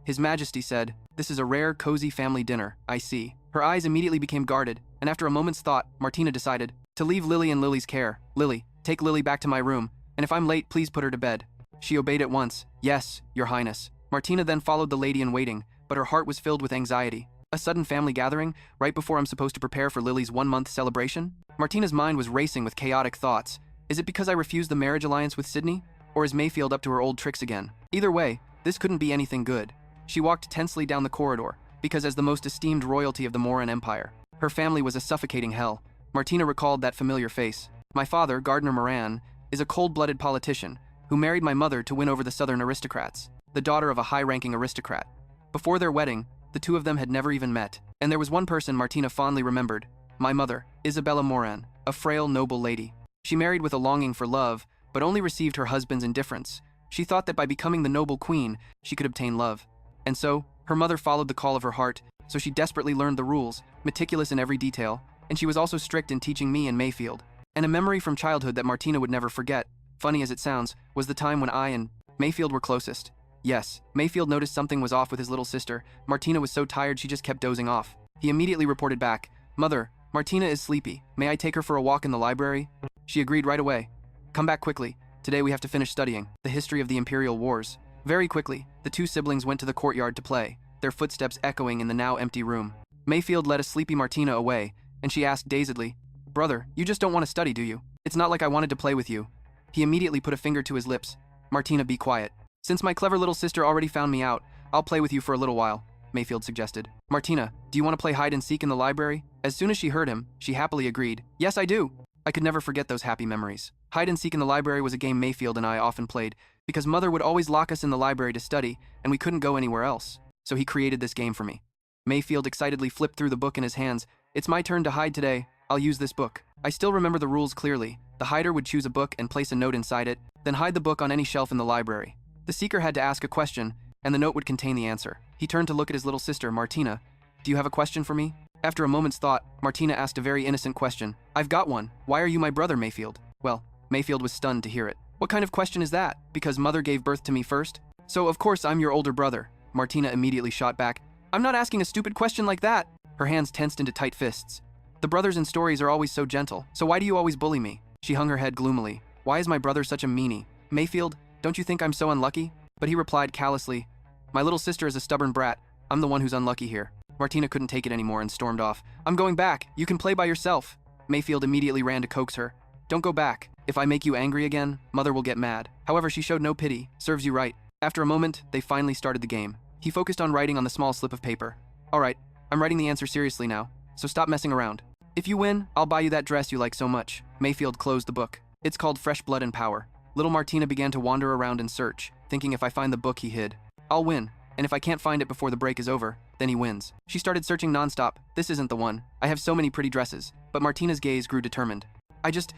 His Majesty said, "This is a rare, cozy family dinner, I see." Her eyes immediately became guarded, and after a moment's thought, Martina decided to leave Lily in Lily's care. "Lily, take Lily back to my room, and if I'm late, please put her to bed." She obeyed at once. "Yes, Your Highness." Martina then followed the lady in waiting, but her heart was filled with anxiety. A sudden family gathering, right before I'm supposed to prepare for Lily's 1-month celebration? Martina's mind was racing with chaotic thoughts. Is it because I refused the marriage alliance with Sydney? Or is Miafield up to her old tricks again? Either way, this couldn't be anything good. She walked tensely down the corridor, because as the most esteemed royalty of the Moran Empire, her family was a suffocating hell. Martina recalled that familiar face. My father, Gardner Moran, is a cold-blooded politician who married my mother to win over the southern aristocrats, the daughter of a high-ranking aristocrat. Before their wedding, the two of them had never even met. And there was one person Martina fondly remembered, my mother, Isabella Moran, a frail, noble lady. She married with a longing for love, but only received her husband's indifference. She thought that by becoming the noble queen, she could obtain love. And so, her mother followed the call of her heart, so she desperately learned the rules, meticulous in every detail, and she was also strict in teaching me and Miafield. And a memory from childhood that Martina would never forget, funny as it sounds, was the time when I and Miafield were closest. Yes, Miafield noticed something was off with his little sister. Martina was so tired she just kept dozing off. He immediately reported back, "Mother, Martina is sleepy. May I take her for a walk in the library?" She agreed right away. "Come back quickly. Today we have to finish studying the history of the Imperial Wars." Very quickly, the two siblings went to the courtyard to play, their footsteps echoing in the now empty room. Miafield led a sleepy Martina away, and she asked dazedly, "Brother, you just don't want to study, do you? It's not like I wanted to play with you." He immediately put a finger to his lips. "Martina, be quiet. Since my clever little sister already found me out, I'll play with you for a little while," Miafield suggested. "Martina, do you want to play hide and seek in the library?" As soon as she heard him, she happily agreed. "Yes, I do." I could never forget those happy memories. Hide and seek in the library was a game Miafield and I often played, because Mother would always lock us in the library to study, and we couldn't go anywhere else. So he created this game for me. Miafield excitedly flipped through the book in his hands. "It's my turn to hide today. I'll use this book." I still remember the rules clearly. The hider would choose a book and place a note inside it, then hide the book on any shelf in the library. The seeker had to ask a question, and the note would contain the answer. He turned to look at his little sister, Martina. "Do you have a question for me?" After a moment's thought, Martina asked a very innocent question. "I've got one. Why are you my brother, Miafield?" Well, Miafield was stunned to hear it. "What kind of question is that? Because Mother gave birth to me first? So of course I'm your older brother." Martina immediately shot back. "I'm not asking a stupid question like that." Her hands tensed into tight fists. "The brothers in stories are always so gentle, so why do you always bully me?" She hung her head gloomily. "Why is my brother such a meanie? Miafield, don't you think I'm so unlucky?" But he replied callously, "My little sister is a stubborn brat. I'm the one who's unlucky here." Martina couldn't take it anymore and stormed off. "I'm going back. You can play by yourself." Miafield immediately ran to coax her. "Don't go back. If I make you angry again, Mother will get mad." However, she showed no pity. "Serves you right." After a moment, they finally started the game. He focused on writing on the small slip of paper. "All right, I'm writing the answer seriously now, so stop messing around. If you win, I'll buy you that dress you like so much." Miafield closed the book. "It's called Fresh Blood and Power." Little Martina began to wander around and search, thinking if I find the book he hid, I'll win, and if I can't find it before the break is over, then he wins. She started searching nonstop. "This isn't the one. I have so many pretty dresses." But Martina's gaze grew determined. I just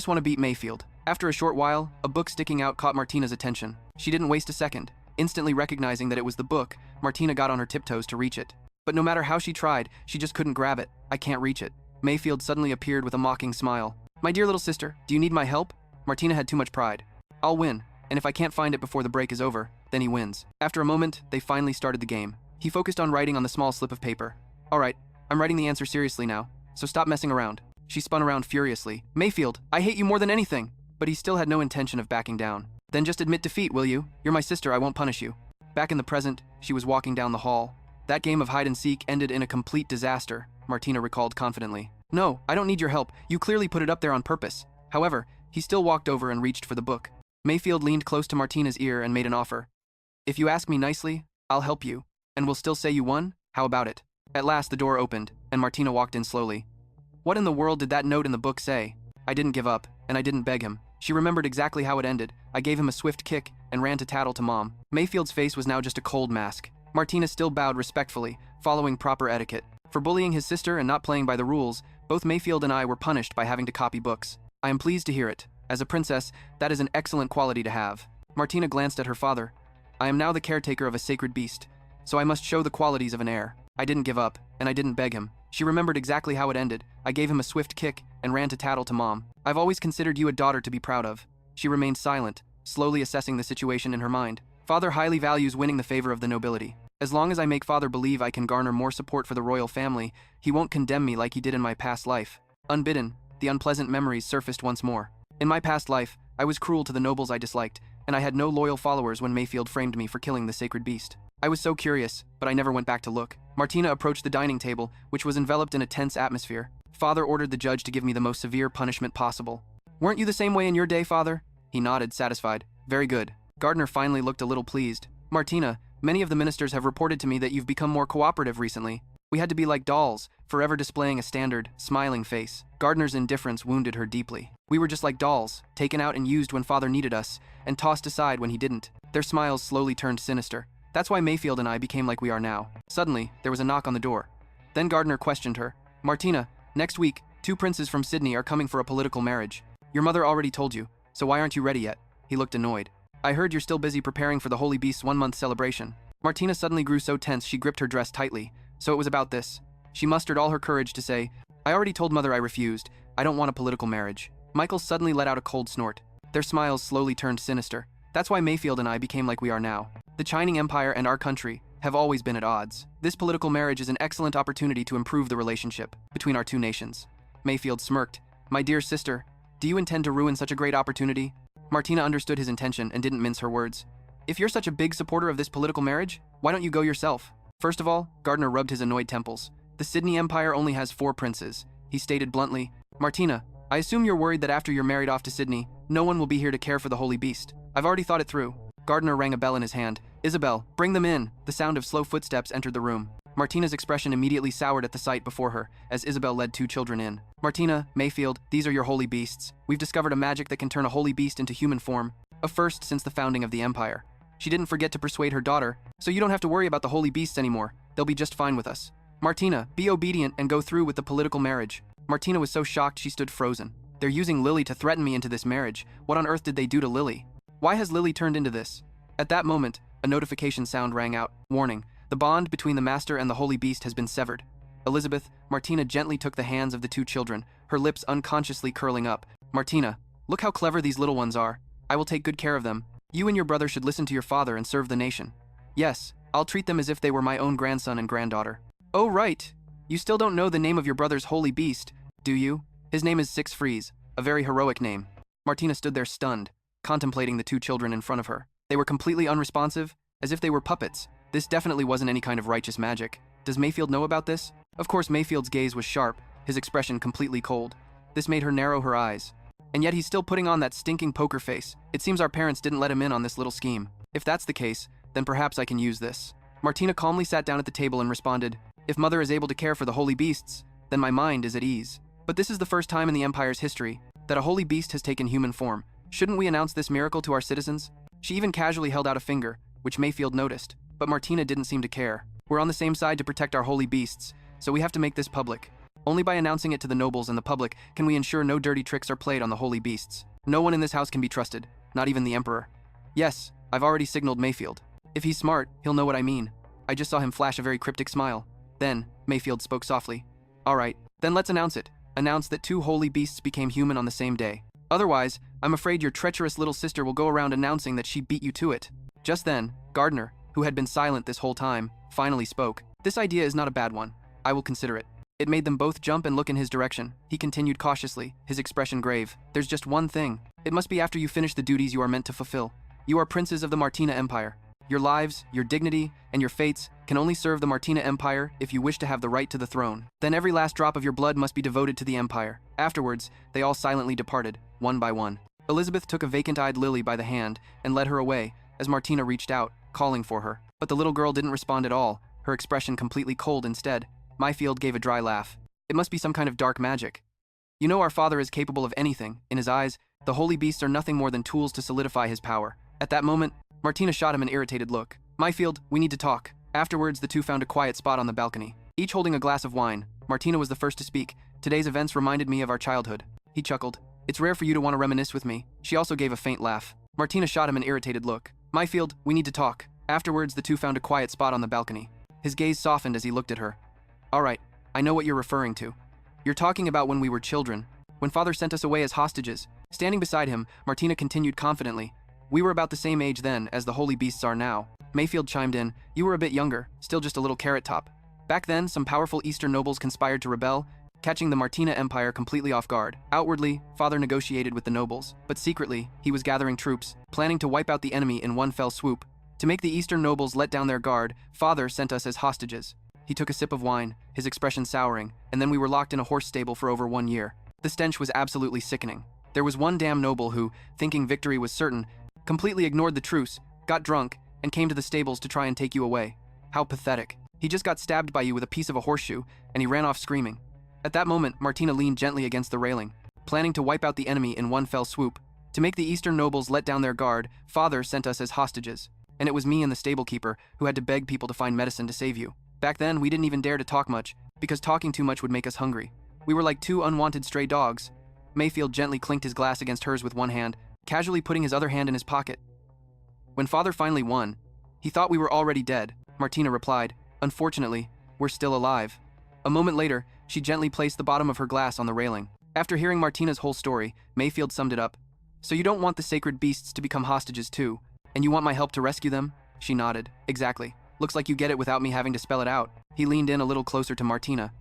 want to beat Miafield." After a short while, a book sticking out caught Martina's attention. She didn't waste a second. Instantly recognizing that it was the book, Martina got on her tiptoes to reach it. But no matter how she tried, she just couldn't grab it. "I can't reach it." Miafield suddenly appeared with a mocking smile. "My dear little sister, do you need my help?" Martina had too much pride. "I'll win, and if I can't find it before the break is over, then he wins." After a moment, they finally started the game. He focused on writing on the small slip of paper. "All right, I'm writing the answer seriously now, so stop messing around." She spun around furiously. "Miafield, I hate you more than anything." But he still had no intention of backing down. "Then just admit defeat, will you? You're my sister, I won't punish you." Back in the present, she was walking down the hall. "That game of hide and seek ended in a complete disaster," Martina recalled confidently. "No, I don't need your help. You clearly put it up there on purpose." However, he still walked over and reached for the book. Miafield leaned close to Martina's ear and made an offer. "If you ask me nicely, I'll help you, and we'll still say you won? How about it?" At last, the door opened, and Martina walked in slowly. What in the world did that note in the book say? I didn't give up, and I didn't beg him. She remembered exactly how it ended. I gave him a swift kick and ran to tattle to Mom. Mayfield's face was now just a cold mask. Martina still bowed respectfully, following proper etiquette. For bullying his sister and not playing by the rules, both Miafield and I were punished by having to copy books. I am pleased to hear it. As a princess, that is an excellent quality to have. Martina glanced at her father. I am now the caretaker of a sacred beast, so I must show the qualities of an heir. I didn't give up, and I didn't beg him. She remembered exactly how it ended. I gave him a swift kick and ran to tattle to Mom. I've always considered you a daughter to be proud of. She remained silent, slowly assessing the situation in her mind. Father highly values winning the favor of the nobility. As long as I make father believe I can garner more support for the royal family, he won't condemn me like he did in my past life. Unbidden, the unpleasant memories surfaced once more. In my past life, I was cruel to the nobles I disliked, and I had no loyal followers when Miafield framed me for killing the sacred beast. I was so curious, but I never went back to look. Martina approached the dining table, which was enveloped in a tense atmosphere. Father ordered the judge to give me the most severe punishment possible. Weren't you the same way in your day, father? He nodded, satisfied. Very good. Gardner finally looked a little pleased. Martina, many of the ministers have reported to me that you've become more cooperative recently. We had to be like dolls, forever displaying a standard, smiling face. Gardner's indifference wounded her deeply. We were just like dolls, taken out and used when father needed us, and tossed aside when he didn't. Their smiles slowly turned sinister. That's why Miafield and I became like we are now. Suddenly, there was a knock on the door. Then Gardner questioned her. Martina, next week, 2 princes from Sydney are coming for a political marriage. Your mother already told you, so why aren't you ready yet? He looked annoyed. I heard you're still busy preparing for the Holy Beast's 1-month celebration. Martina suddenly grew so tense she gripped her dress tightly. So it was about this. She mustered all her courage to say, I already told mother I refused. I don't want a political marriage. Michael suddenly let out a cold snort. Their smiles slowly turned sinister. That's why Miafield and I became like we are now. The Chining Empire and our country have always been at odds. This political marriage is an excellent opportunity to improve the relationship between our 2 nations. Miafield smirked. My dear sister, do you intend to ruin such a great opportunity? Martina understood his intention and didn't mince her words. If you're such a big supporter of this political marriage, why don't you go yourself? First of all, Gardner rubbed his annoyed temples. The Sydney Empire only has 4 princes. He stated bluntly, Martina, I assume you're worried that after you're married off to Sydney, no one will be here to care for the Holy Beast. I've already thought it through. Gardner rang a bell in his hand. Isabel, bring them in. The sound of slow footsteps entered the room. Martina's expression immediately soured at the sight before her, as Isabel led 2 children in. Martina, Miafield, these are your holy beasts. We've discovered a magic that can turn a holy beast into human form, a first since the founding of the Empire. She didn't forget to persuade her daughter, so you don't have to worry about the holy beasts anymore. They'll be just fine with us. Martina, be obedient and go through with the political marriage. Martina was so shocked she stood frozen. They're using Lily to threaten me into this marriage. What on earth did they do to Lily? Why has Lily turned into this? At that moment, a notification sound rang out. Warning, the bond between the Master and the Holy Beast has been severed. Elizabeth, Martina gently took the hands of the 2 children, her lips unconsciously curling up. Martina, look how clever these little ones are. I will take good care of them. You and your brother should listen to your father and serve the nation. Yes, I'll treat them as if they were my own grandson and granddaughter. Oh right, you still don't know the name of your brother's holy beast, do you? His name is Six Freeze, a very heroic name. Martina stood there stunned, contemplating the 2 children in front of her. They were completely unresponsive, as if they were puppets. This definitely wasn't any kind of righteous magic. Does Miafield know about this? Of course, Mayfield's gaze was sharp, his expression completely cold. This made her narrow her eyes. And yet he's still putting on that stinking poker face. It seems our parents didn't let him in on this little scheme. If that's the case, then perhaps I can use this. Martina calmly sat down at the table and responded, If mother is able to care for the holy beasts, then my mind is at ease. But this is the first time in the Empire's history that a holy beast has taken human form. Shouldn't we announce this miracle to our citizens? She even casually held out a finger, which Miafield noticed, but Martina didn't seem to care. We're on the same side to protect our holy beasts, so we have to make this public. Only by announcing it to the nobles and the public can we ensure no dirty tricks are played on the holy beasts. No one in this house can be trusted, not even the Emperor. Yes, I've already signaled Miafield. If he's smart, he'll know what I mean. I just saw him flash a very cryptic smile. Then, Miafield spoke softly. All right, then let's announce it. Announce that 2 holy beasts became human on the same day. Otherwise, I'm afraid your treacherous little sister will go around announcing that she beat you to it. Just then, Gardner, who had been silent this whole time, finally spoke. This idea is not a bad one. I will consider it. It made them both jump and look in his direction. He continued cautiously, his expression grave. There's just one thing. It must be after you finish the duties you are meant to fulfill. You are princes of the Martina Empire. Your lives, your dignity, and your fates can only serve the Martina Empire if you wish to have the right to the throne. Then every last drop of your blood must be devoted to the Empire. Afterwards, they all silently departed, one by one. Elizabeth took a vacant-eyed Lily by the hand and led her away as Martina reached out, calling for her. But the little girl didn't respond at all, her expression completely cold instead. Miafield gave a dry laugh. It must be some kind of dark magic. You know our father is capable of anything. In his eyes, the holy beasts are nothing more than tools to solidify his power. At that moment, Martina shot him an irritated look. Miafield, we need to talk. Afterwards, the 2 found a quiet spot on the balcony, each holding a glass of wine. Martina was the first to speak. Today's events reminded me of our childhood. He chuckled. It's rare for you to want to reminisce with me. She also gave a faint laugh. Martina shot him an irritated look. Miafield, we need to talk. Afterwards, the 2 found a quiet spot on the balcony. His gaze softened as he looked at her. All right, I know what you're referring to. You're talking about when we were children, when father sent us away as hostages. Standing beside him, Martina continued confidently. We were about the same age then as the holy beasts are now. Miafield chimed in. You were a bit younger, still just a little carrot top. Back then, some powerful Eastern nobles conspired to rebel, catching the Martina Empire completely off guard. Outwardly, father negotiated with the nobles, but secretly, he was gathering troops, planning to wipe out the enemy in one fell swoop. To make the Eastern nobles let down their guard, father sent us as hostages. He took a sip of wine, his expression souring, and then we were locked in a horse stable for over 1 year. The stench was absolutely sickening. There was one damn noble who, thinking victory was certain, completely ignored the truce, got drunk, and came to the stables to try and take you away. How pathetic. He just got stabbed by you with a piece of a horseshoe, and he ran off screaming. At that moment, Martina leaned gently against the railing, planning to wipe out the enemy in one fell swoop. To make the Eastern nobles let down their guard, father sent us as hostages. And it was me and the stable keeper who had to beg people to find medicine to save you. Back then, we didn't even dare to talk much, because talking too much would make us hungry. We were like two unwanted stray dogs. Miafield gently clinked his glass against hers with one hand, casually putting his other hand in his pocket. When father finally won, he thought we were already dead. Martina replied, unfortunately, we're still alive. A moment later, she gently placed the bottom of her glass on the railing. After hearing Martina's whole story, Miafield summed it up. So you don't want the sacred beasts to become hostages too, and you want my help to rescue them? She nodded. Exactly. Looks like you get it without me having to spell it out. He leaned in a little closer to Martina.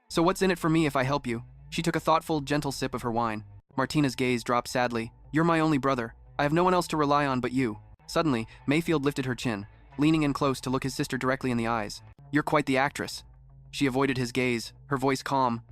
So what's in it for me if I help you? She took a thoughtful, gentle sip of her wine. Martina's gaze dropped sadly. You're my only brother. I have no one else to rely on but you. Suddenly, Miafield lifted her chin, leaning in close to look his sister directly in the eyes. You're quite the actress. She avoided his gaze, her voice calm.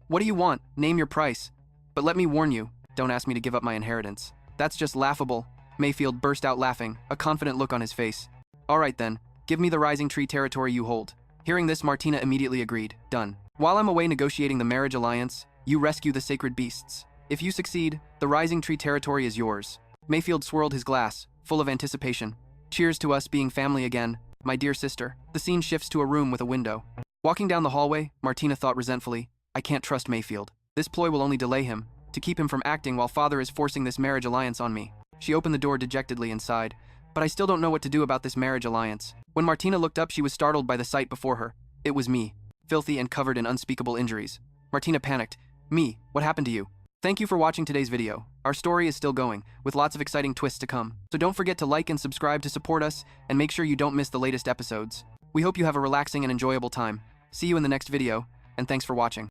What do you want? Name your price. But let me warn you, don't ask me to give up my inheritance. That's just laughable. Miafield burst out laughing, a confident look on his face. All right then, give me the rising tree territory you hold. Hearing this, Martina immediately agreed. Done. While I'm away negotiating the marriage alliance, you rescue the sacred beasts. If you succeed, the rising tree territory is yours. Miafield swirled his glass, full of anticipation. Cheers to us being family again, my dear sister. The scene shifts to a room with a window. Walking down the hallway, Martina thought resentfully, I can't trust Miafield. This ploy will only delay him, to keep him from acting while father is forcing this marriage alliance on me. She opened the door dejectedly and sighed. But I still don't know what to do about this marriage alliance. When Martina looked up, she was startled by the sight before her. It was me, filthy and covered in unspeakable injuries. Martina panicked. Me, what happened to you? Thank you for watching today's video. Our story is still going, with lots of exciting twists to come. So don't forget to like and subscribe to support us, and make sure you don't miss the latest episodes. We hope you have a relaxing and enjoyable time. See you in the next video, and thanks for watching.